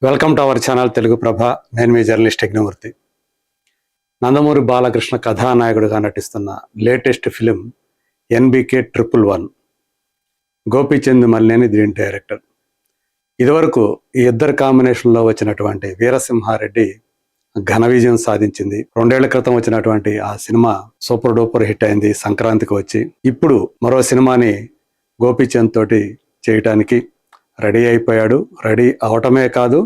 Welcome to our channel Telugu Prabha. నేను మీ journalist Yagnamurthy. Nandamuri Balakrishna కథానాయకుడిగా నటిస్తున్న latest film NBK 111. Gopichand Malineni దీని డైరెక్టర్. ఇదివరకు ఈ ఇద్దరు కాంబినేషన్లో వచ్చినటువంటి వీరసింహారెడ్డి ఘన విజయం సాధించింది. 2 ఏళ్ల క్రితం వచ్చినటువంటి ఆ సినిమా సూపర్ డూపర్ హిట్ అయింది సంక్రాంతికి వచ్చి. ఇప్పుడు మరో సినిమాని గోపీచంద్ తోటి చేయటానికి రెడీ అయిపోయాడు. రెడీ అవటమే కాదు,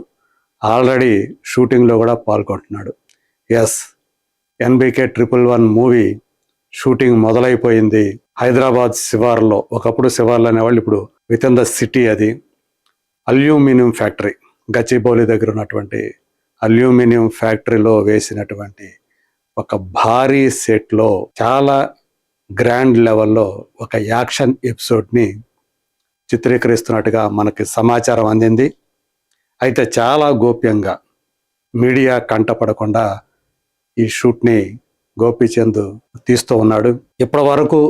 ఆల్రెడీ షూటింగ్లో కూడా పాల్గొంటున్నాడు. ఎస్, ఎన్బికే 111 మూవీ షూటింగ్ మొదలైపోయింది. హైదరాబాద్ శివార్లో, ఒకప్పుడు శివార్లు అనేవాళ్ళు, ఇప్పుడు విత్ ఇన్ ద సిటీ. అది అల్యూమినియం ఫ్యాక్టరీ, గచ్చిబౌలి దగ్గర ఉన్నటువంటి అల్యూమినియం ఫ్యాక్టరీలో వేసినటువంటి ఒక భారీ సెట్లో చాలా గ్రాండ్ లెవెల్లో ఒక యాక్షన్ ఎపిసోడ్ని చిత్రీకరిస్తున్నట్టుగా మనకి సమాచారం అందింది. అయితే చాలా గోప్యంగా, మీడియా కంటపడకుండా ఈ షూట్ని గోపీచంద్ తీస్తూ ఉన్నాడు. ఇప్పటి వరకు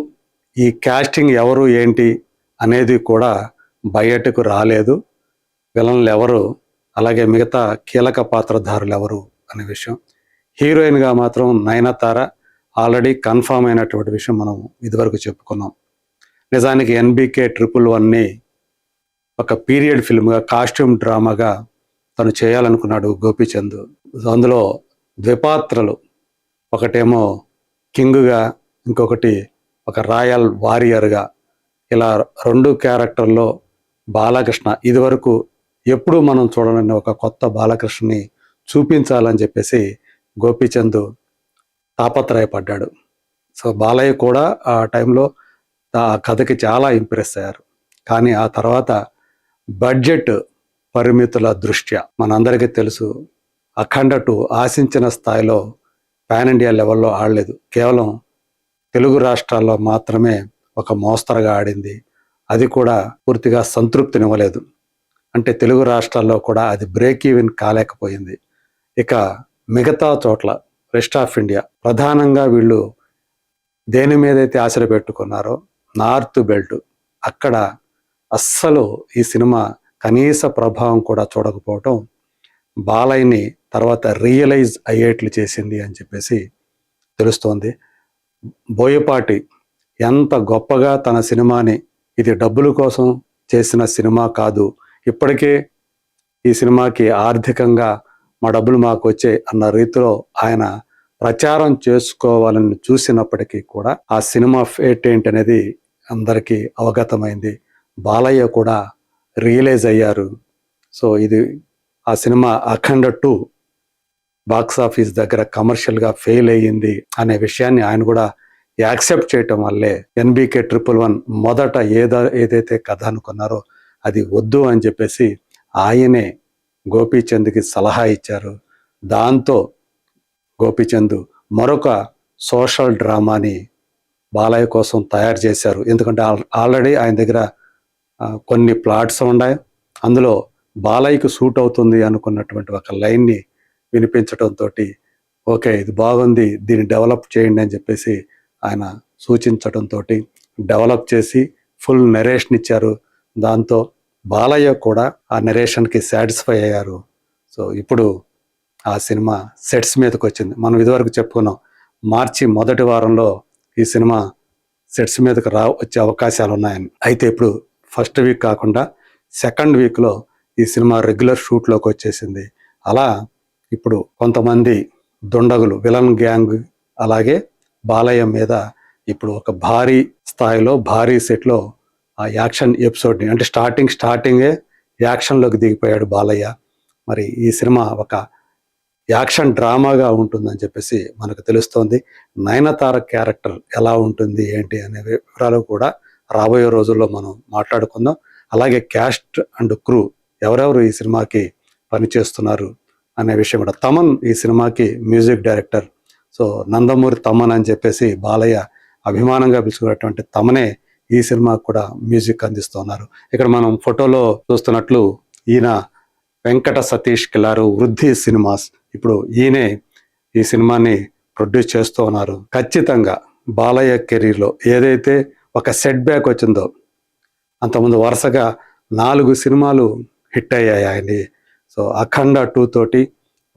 ఈ కాస్టింగ్ ఎవరు ఏంటి అనేది కూడా బయటకు రాలేదు. విలన్లు ఎవరు, అలాగే మిగతా కీలక పాత్రధారులు ఎవరు అనే విషయం. హీరోయిన్గా మాత్రం నయనతార ఆల్రెడీ కన్ఫామ్ అయినటువంటి విషయం మనం ఇదివరకు చెప్పుకున్నాం. నిజానికి ఎన్బికే 111ని ఒక పీరియడ్ ఫిల్మ్గా, కాస్ట్యూమ్ డ్రామాగా తను చేయాలనుకున్నాడు గోపీచంద్. అందులో ద్విపాత్రలు, ఒకటేమో కింగ్గా, ఇంకొకటి ఒక రాయల్ వారియర్గా, ఇలా 2 క్యారెక్టర్లో బాలకృష్ణ ఇదివరకు ఎప్పుడు మనం చూడని ఒక కొత్త బాలకృష్ణని చూపించాలని చెప్పేసి గోపీచంద్ తాపత్రయపడ్డాడు. సో బాలయ్య కూడా ఆ టైంలో ఆ కథకి చాలా ఇంప్రెస్ అయ్యారు. కానీ ఆ తర్వాత బడ్జెట్ పరిమితుల దృష్ట్యా, మనందరికీ తెలుసు, అఖండ 2 ఆశించిన స్థాయిలో పాన్ ఇండియా లెవెల్లో ఆడలేదు. కేవలం తెలుగు రాష్ట్రాల్లో మాత్రమే ఒక మోస్తరుగా ఆడింది. అది కూడా పూర్తిగా సంతృప్తినివ్వలేదు. అంటే తెలుగు రాష్ట్రాల్లో కూడా అది బ్రేక్ ఈవెన్ కాలేకపోయింది. ఇక మిగతా చోట్ల, రెస్ట్ ఆఫ్ ఇండియా, ప్రధానంగా వీళ్ళు దేని మీదైతే ఆశలు పెట్టుకున్నారో నార్త్ బెల్ట్, అక్కడ అస్సలు ఈ సినిమా కనీస ప్రభావం కూడా చూడకపోవటం బాలయ్యని తర్వాత రియలైజ్ అయ్యేట్లు చేసింది అని చెప్పేసి తెలుస్తోంది. బోయపాటి ఎంత గొప్పగా తన సినిమాని, ఇది డబ్బుల కోసం చేసిన సినిమా కాదు, ఇప్పటికే ఈ సినిమాకి ఆర్థికంగా మా డబ్బులు మాకు వచ్చే అన్న రీతిలో ఆయన ప్రచారం చేసుకోవాలని చూసినప్పటికీ కూడా ఆ సినిమా ఫేట్ ఏంటనేది అందరికీ అవగతమైంది. బాలయ్య కూడా రియలైజ్ అయ్యారు. సో ఇది ఆ సినిమా అఖండ 2 బాక్సాఫీస్ దగ్గర కమర్షియల్గా ఫెయిల్ అయ్యింది అనే విషయాన్ని ఆయన కూడా యాక్సెప్ట్ చేయటం వల్లే ఎన్బికే 111 మొదట ఏదైతే కథ అనుకున్నారో అది వద్దు అని చెప్పేసి ఆయనే గోపీచంద్కి సలహా ఇచ్చారు. దాంతో గోపీచంద్ మరొక సోషల్ డ్రామాని బాలయ్య కోసం తయారు చేశారు. ఎందుకంటే ఆల్రెడీ ఆయన దగ్గర కొన్ని ప్లాట్స్ ఉన్నాయి. అందులో బాలయ్యకు సూట్ అవుతుంది అనుకున్నటువంటి ఒక లైన్ని వినిపించడంతో, ఓకే ఇది బాగుంది, దీన్ని డెవలప్ చేయండి అని చెప్పేసి ఆయన సూచించడంతో డెవలప్ చేసి ఫుల్ నెరేషన్ ఇచ్చారు. దాంతో బాలయ్య కూడా ఆ నెరేషన్కి సాటిస్ఫై అయ్యారు. సో ఇప్పుడు ఆ సినిమా సెట్స్ మీదకి వచ్చింది. మనం ఇదివరకు చెప్పుకున్నాం, మార్చి మొదటి వారంలో ఈ సినిమా సెట్స్ మీదకి వచ్చే అవకాశాలు ఉన్నాయని. అయితే ఇప్పుడు ఫస్ట్ వీక్ కాకుండా సెకండ్ వీక్లో ఈ సినిమా రెగ్యులర్ షూట్లోకి వచ్చేసింది. అలా ఇప్పుడు కొంతమంది దుండగులు, విలన్ గ్యాంగ్, అలాగే బాలయ్య మీద ఇప్పుడు ఒక భారీ స్థాయిలో, భారీ సెట్లో ఆ యాక్షన్ ఎపిసోడ్ని, అంటే స్టార్టింగే యాక్షన్లోకి దిగిపోయాడు బాలయ్య. మరి ఈ సినిమా ఒక యాక్షన్ డ్రామాగా ఉంటుందని చెప్పేసి మనకు తెలుస్తోంది. నయనతార క్యారెక్టర్ ఎలా ఉంటుంది ఏంటి అనే వివరాలు కూడా రాబోయే రోజుల్లో మనం మాట్లాడుకుందాం. అలాగే క్యాస్ట్ అండ్ క్రూ, ఎవరెవరు ఈ సినిమాకి పనిచేస్తున్నారు అనే విషయం కూడా. తమన్ ఈ సినిమాకి music director. So Nandamuri Thaman అని చెప్పేసి బాలయ్య అభిమానంగా పిలుచుకున్నటువంటి తమనే ఈ సినిమాకు కూడా మ్యూజిక్ అందిస్తున్నారు. ఇక్కడ మనం ఫోటోలో చూస్తున్నట్లు ఈయన వెంకట సతీష్ కిలారు, వృద్ధి సినిమాస్, ఇప్పుడు ఈయనే ఈ సినిమాని ప్రొడ్యూస్ చేస్తూ ఉన్నారు. ఖచ్చితంగా బాలయ్య కెరీర్లో ఏదైతే ఒక సెట్ బ్యాక్ వచ్చిందో, అంతకుముందు వరుసగా 4 సినిమాలు హిట్ అయ్యాయి ఆయన్ని. సో అఖండ 2 తోటి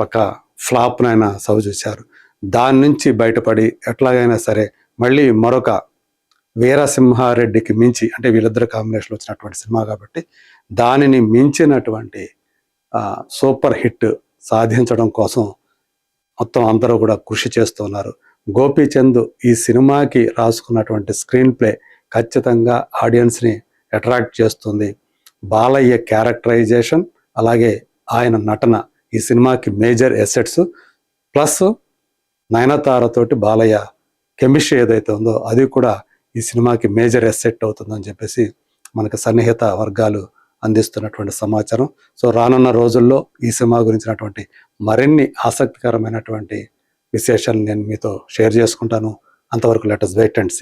ఒక ఫ్లాప్ను ఆయన సవిచూశారు. దాని నుంచి బయటపడి ఎట్లాగైనా సరే మళ్ళీ మరొక వీరసింహారెడ్డికి మించి, అంటే వీళ్ళిద్దరు కాంబినేషన్లో వచ్చినటువంటి సినిమా కాబట్టి దానిని మించినటువంటి సూపర్ హిట్ సాధించడం కోసం మొత్తం అందరూ కూడా కృషి చేస్తున్నారు. గోపీచంద్ ఈ సినిమాకి రాసుకున్నటువంటి స్క్రీన్ ప్లే ఖచ్చితంగా ఆడియన్స్ని అట్రాక్ట్ చేస్తుంది. బాలయ్య క్యారెక్టరైజేషన్ అలాగే ఆయన నటన ఈ సినిమాకి మేజర్ ఎసెట్స్. ప్లస్ నయనతారతోటి బాలయ్య కెమిస్ట్రీ ఏదైతే ఉందో అది కూడా ఈ సినిమాకి మేజర్ ఎసెట్ అవుతుందని చెప్పేసి మనకు సన్నిహిత వర్గాలు అందిస్తున్నటువంటి సమాచారం. సో రానున్న రోజుల్లో ఈ సినిమా గురించినటువంటి మరిన్ని ఆసక్తికరమైనటువంటి విశేషాలు నేను మీతో షేర్ చేసుకుంటాను. అంతవరకు let us wait and see.